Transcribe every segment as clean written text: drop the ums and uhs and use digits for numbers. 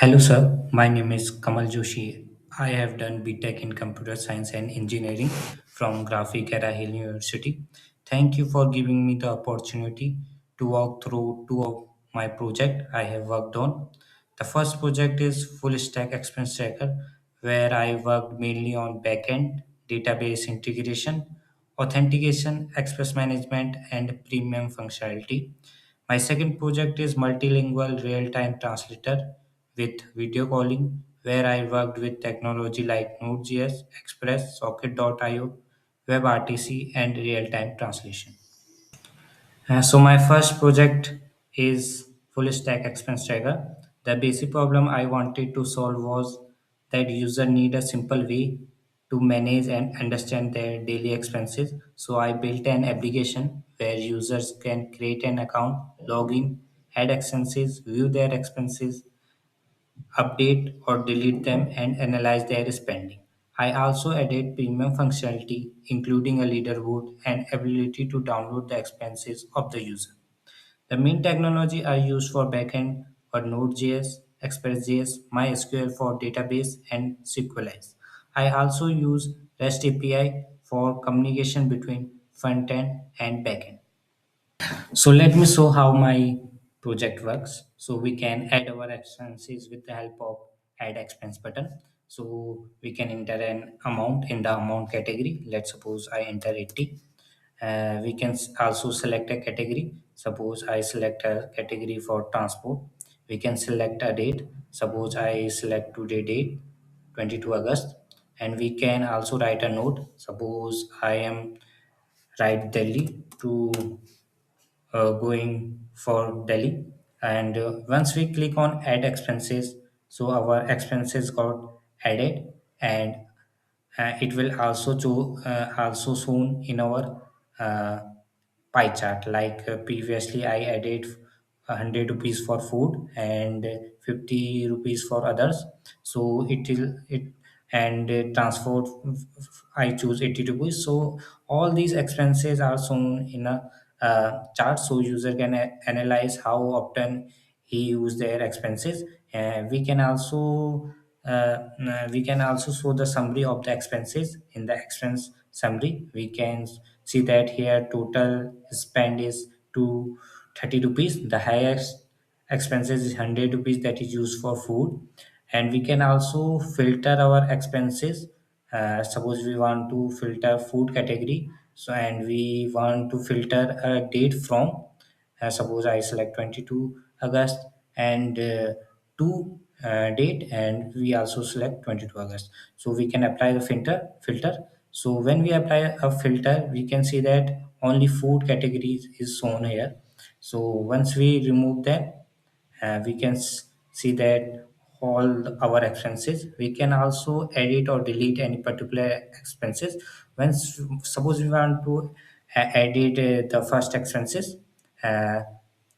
Hello, sir. My name is Kamal Joshi. I have done BTech in Computer Science and Engineering from Graphic at Hill University. Thank you for giving me the opportunity to walk through two of my project I have worked on. The first project is Full Stack Expense Tracker, where I worked mainly on backend, database integration, authentication, express management, and premium functionality. My second project is multilingual real-time translator with video calling, where I worked with technology like Node.js, Express, Socket.io, WebRTC, and real-time translation. So my first project is full stack expense tracker. The basic problem I wanted to solve was that user need a simple way to manage and understand their daily expenses. So I built an application where users can create an account, log in, add expenses, view their expenses, update or delete them, and analyze their spending. I also added premium functionality, including a leaderboard and ability to download the expenses of the user. The main technology I used for backend were Node.js, Express.js, MySQL for database, and SQLize. I also use REST API for communication between front-end and backend. So let me show how my project works. So we can add our expenses with the help of add expense button. So we can enter an amount in the amount category. Let's suppose I enter 80. We can also select a category. Suppose I select a category for transport. We can select a date. Suppose I select today date, 22 August. And we can also write a note. Suppose I am write Delhi to going for Delhi. And once we click on add expenses, so our expenses got added, and it will also shown in our uh, pie chart. Like previously, I added 100 rupees for food and 50 rupees for others. So it will it and transport I choose 80 rupees. So all these expenses are shown in a chart, so user can analyze how often he use their expenses. We can also show the summary of the expenses. In the expense summary, we can see that here total spend is 230 rupees. The highest expenses is 100 rupees, that is used for food. And we can also filter our expenses. Suppose we want to filter food category, so and we want to filter a date from, suppose I select 22 August and 2 date, and we also select 22 August. So we can apply the filter. So when we apply a filter, we can see that only food categories is shown here. So once we remove that, we can see that all our expenses. We can also edit or delete any particular expenses. When suppose we want to edit the first expenses, uh,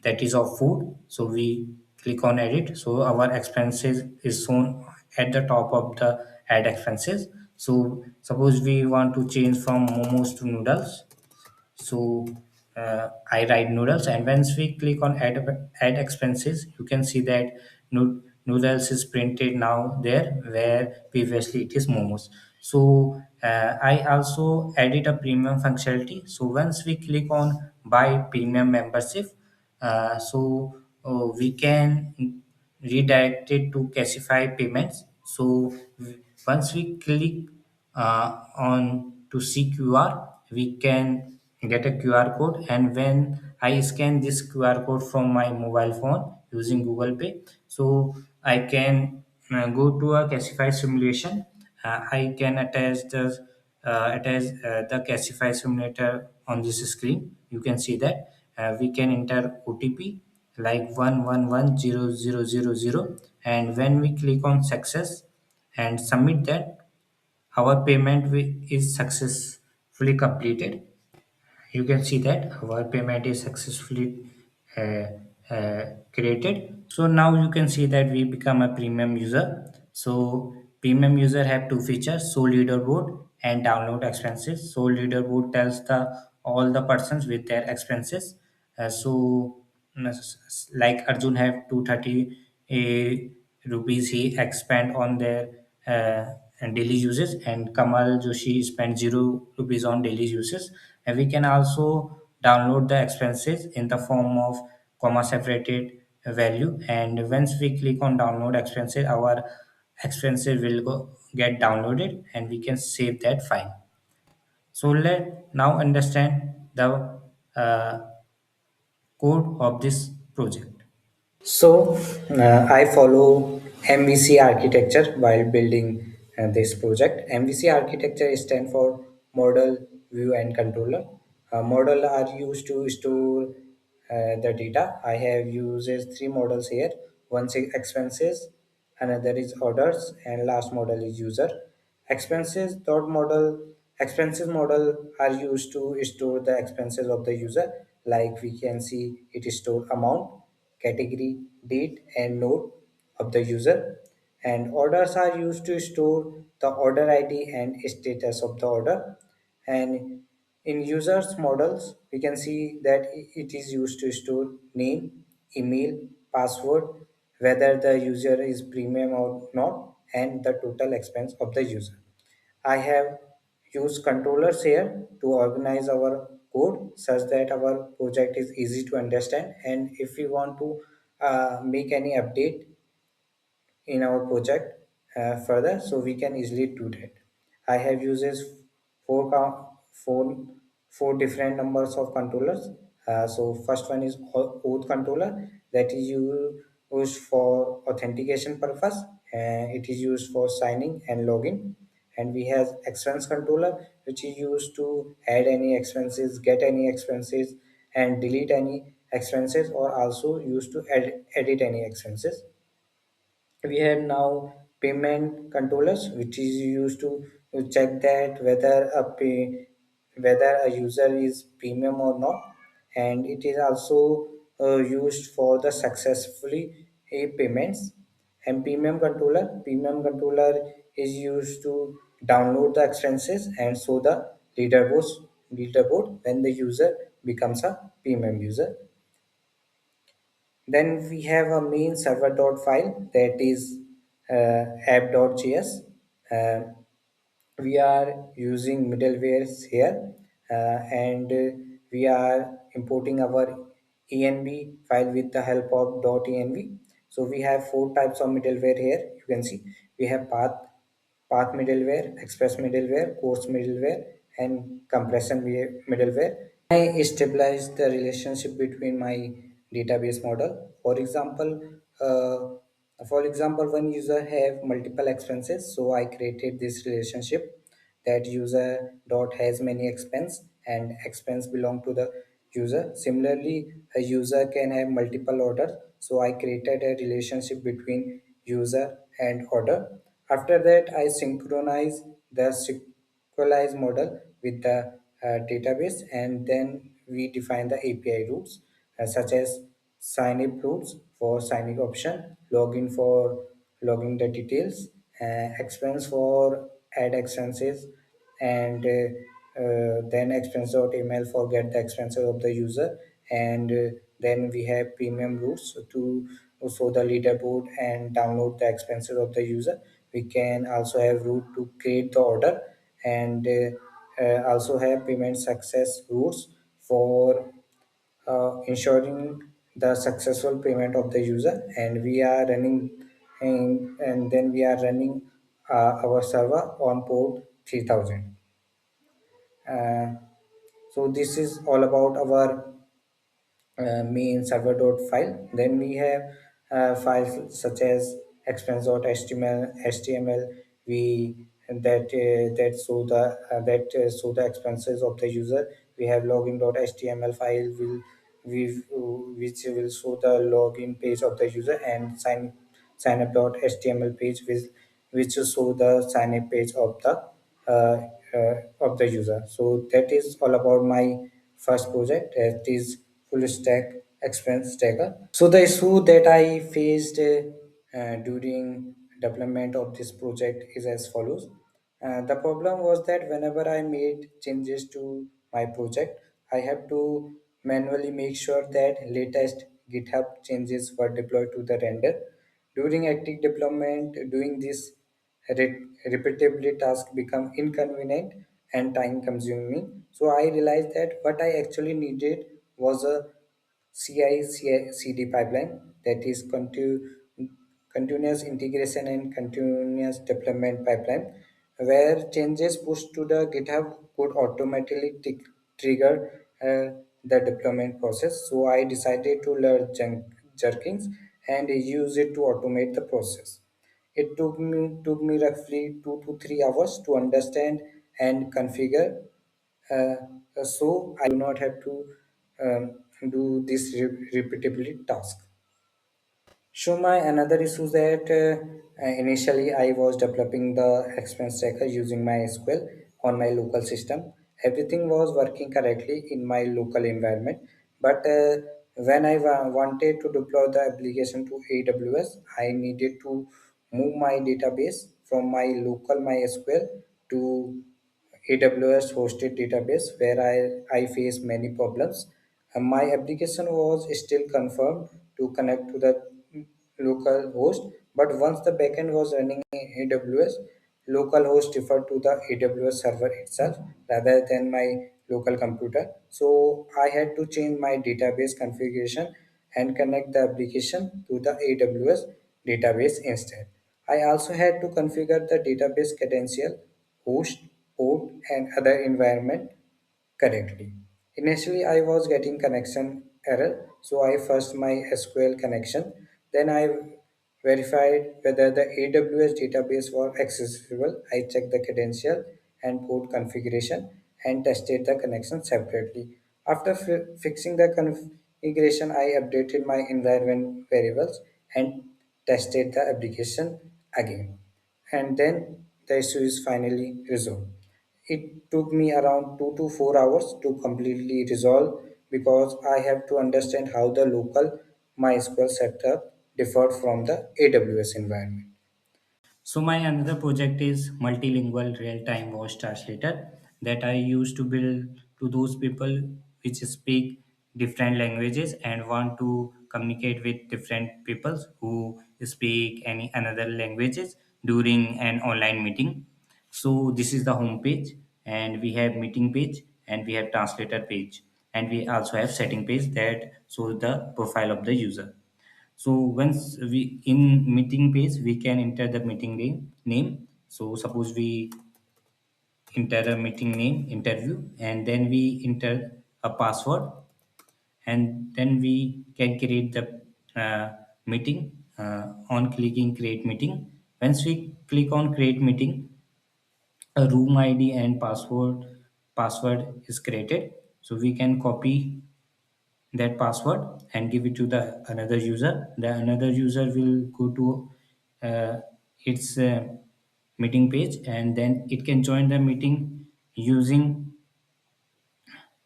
that is of food, so we click on edit, so our expenses is shown at the top of the add expenses. So suppose we want to change from momos to noodles, so I write noodles, and once we click on add expenses, you can see that noodles is printed now there, where previously it is momos. So I also added a premium functionality. So once we click on buy premium membership, we can redirect it to Casify payments. So once we click on to see QR, we can get a QR code, and when I scan this QR code from my mobile phone using Google Pay, so I can go to a Casify simulation. I can attach the Casify simulator on this screen. You can see that we can enter OTP like 111000, and when we click on success and submit that, our payment is successfully completed. You can see that our payment is successfully uh, created. So now you can see that we become a premium user. So premium user have two features: show leaderboard and download expenses. So leaderboard tells the all the persons with their expenses. Like Arjun have 230 rupees he expend on their daily uses, and Kamal Joshi spent 0 rupees on daily uses. And we can also download the expenses in the form of comma separated value. And once we click on download expenses, our expenses will get downloaded and we can save that file. So let now understand the uh, code of this project. So, I follow MVC architecture while building this project. MVC architecture stands for Model, View, and Controller. Model are used to store the data. I have uses three models here. One is expenses, another is orders, and last model is user. Expenses model are used to store the expenses of the user. Like we can see, it is store amount, category, date, and node of the user. And orders are used to store the order ID and status of the order. And in users models, we can see that it is used to store name, email, password, whether the user is premium or not, and the total expense of the user. I have used controllers here to organize our code such that our project is easy to understand. And if we want to make any update in our project further, so we can easily do that. I have uses four count four four different numbers of controllers. So first one is auth controller, that is used for authentication purpose. It is used for signing and login. And we have expense controller, which is used to add any expenses, get any expenses, and delete any expenses, or also used to edit any expenses. We have now payment controllers, which is used to check that whether a user is premium or not. And it is also used for the successfully payments. And premium controller is used to download the expenses and show the leaderboard when the user becomes a premium user. Then we have a main server dot file, that is app.js. Uh, we are using middlewares here, and we are importing our env file with the help of .env. So we have four types of middleware here. You can see we have path middleware, express middleware, course middleware, and compression middleware. I stabilize the relationship between my database model. For example, one user have multiple expenses, so I created this relationship that user dot has many expense and expense belong to the user. Similarly, a user can have multiple orders, so I created a relationship between user and order. After that, I synchronize the sequelize model with the database, and then we define the API rules such as sign up rules for signing option, login for logging the details, expense for add expenses, and then expense.email for get the expenses of the user. And then we have premium routes to show the leaderboard and download the expenses of the user. We can also have route to create the order, and also have payment success routes for ensuring the successful payment of the user. And we are running and then we are running our server on port 3000. So this is all about our main server dot file. Then we have files such as expense.html. We that show the expenses of the user. We have login.html file which will show the login page of the user, and signup.html page which will show the sign up page of the user. So that is all about my first project. That is full stack expense tracker. So the issue that I faced during development of this project is as follows. The problem was that whenever I made changes to my project, I have to manually make sure that latest GitHub changes were deployed to the render. During active development, doing this repeatedly task become inconvenient and time consuming. So I realized that what I actually needed was a CI/CD pipeline, that is continuous integration and continuous development pipeline, where changes pushed to the GitHub could automatically trigger the deployment process. So I decided to learn jerkins and use it to automate the process. It took me roughly 2 to 3 hours to understand and configure, so I do not have to do this repeatedly task. So my another issue is that initially I was developing the expense tracker using my SQL on my local system. Everything was working correctly in my local environment, but when I wanted to deploy the application to AWS, I needed to move my database from my local MySQL to AWS hosted database, where I face many problems. My application was still confirmed to connect to the local host, but once the backend was running in AWS, local host referred to the AWS server itself rather than my local computer. So I had to change my database configuration and connect the application to the AWS database instead. I also had to configure the database credential, host, port, and other environment correctly. Initially, I was getting connection error, so I first my SQL connection. Then I verified whether the AWS database was accessible. I checked the credential and port configuration and tested the connection separately. After fixing the configuration, I updated my environment variables and tested the application again. And then the issue is finally resolved. It took me around 2 to 4 hours to completely resolve because I have to understand how the local MySQL setup differed from the AWS environment. So my another project is multilingual real-time voice translator that I used to build to those people which speak different languages and want to communicate with different people who speak any another languages during an online meeting. So this is the home page, and we have meeting page, and we have translator page, and we also have setting page that shows the profile of the user. So once we in meeting page, we can enter the meeting name. So suppose we enter a meeting name interview, and then we enter a password, and then we can create the meeting on clicking create meeting. Once we click on create meeting, a room ID and password is created. So we can copy that password and give it to the another user. The another user will go to its meeting page, and then it can join the meeting using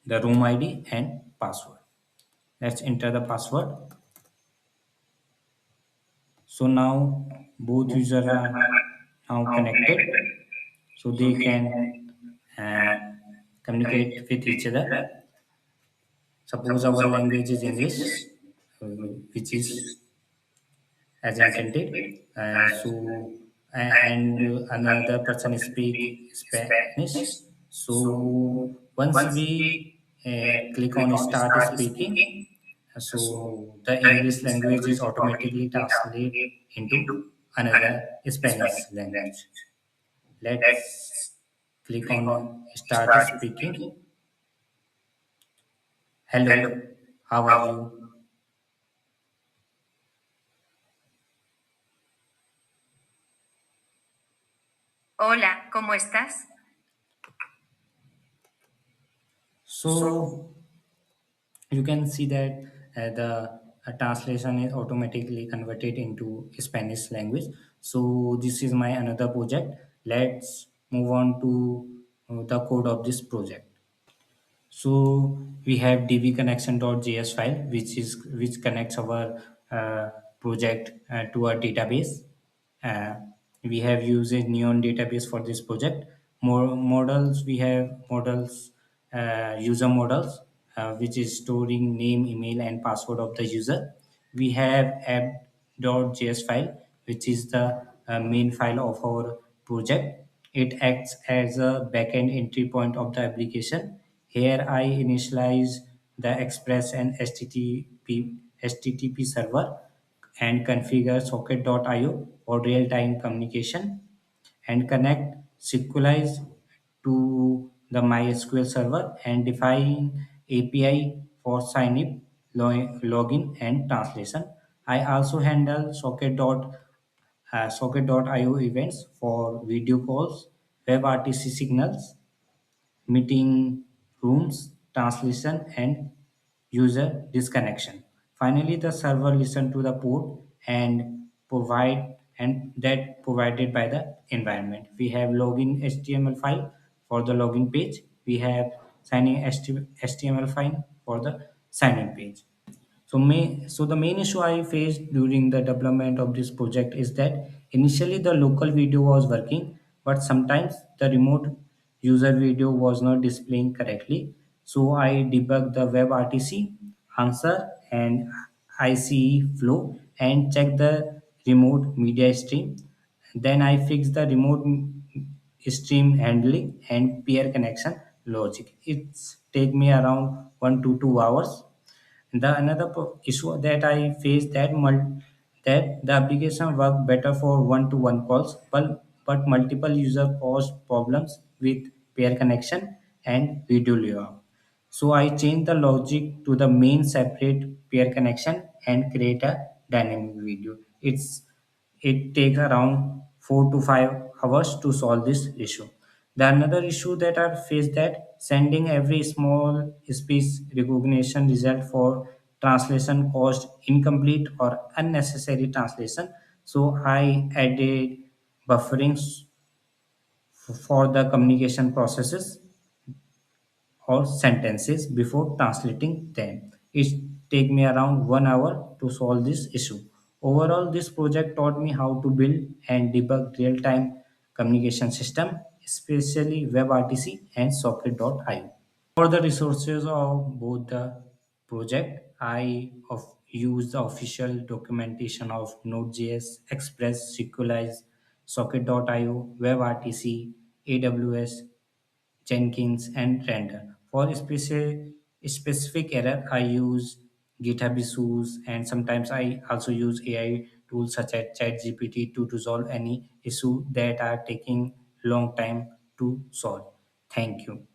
the room ID and password. Let's enter the password. So now both users are now connected, so they can uh, communicate with each other. Suppose our language is English, which is as intended. And another person speak Spanish. So once we click on start speaking, so the English language is automatically translate into another Spanish language. Let's click on start speaking. Hello, how are you? Hola, ¿cómo estás? So you can see that the translation is automatically converted into Spanish language. So this is my another project. Let's move on to the code of this project. So we have dbconnection.js file, which connects our project to a database. Uh, we have used a Neon database for this project. More models, we have models, user models, which is storing name, email, and password of the user. We have app index.js file, which is the main file of our project. It acts as a backend entry point of the application. Here I initialize the Express and HTTP server and configure socket.io for real-time communication and connect SQLize to the MySQL server and define API for sign-up, login, and translation. I also handle socket.io events for video calls, WebRTC signals, meeting rooms, translation, and user disconnection. Finally, the server listen to the port and provide and that provided by the environment. We have login HTML file for the login page. We have signing HTML file for the sign-in page. So the main issue I faced during the development of this project is that initially the local video was working, but sometimes the remote user video was not displaying correctly. So I debugged the WebRTC answer and ICE flow and check the remote media stream. Then I fixed the remote stream handling and peer connection logic. It's take me around 1 to 2 hours. The another issue that I face that the application work better for one-to-one calls, but multiple user caused problems with pair connection and video layout. So I change the logic to the main separate pair connection and create a dynamic video. It takes around 4 to 5 hours to solve this issue. The another issue that I face that sending every small speech recognition result for translation caused incomplete or unnecessary translation. So I added buffering for the communication processes or sentences before translating them. It take me around 1 hour to solve this issue. Overall, this project taught me how to build and debug real-time communication system, especially WebRTC and Socket.io. For the resources of both the project, use the official documentation of Node.js, Express, SQLize, Socket.io, WebRTC, AWS, Jenkins, and render. For specific error, I use GitHub issues, and sometimes I also use AI tools such as ChatGPT to resolve any issue that are taking long time to solve. Thank you.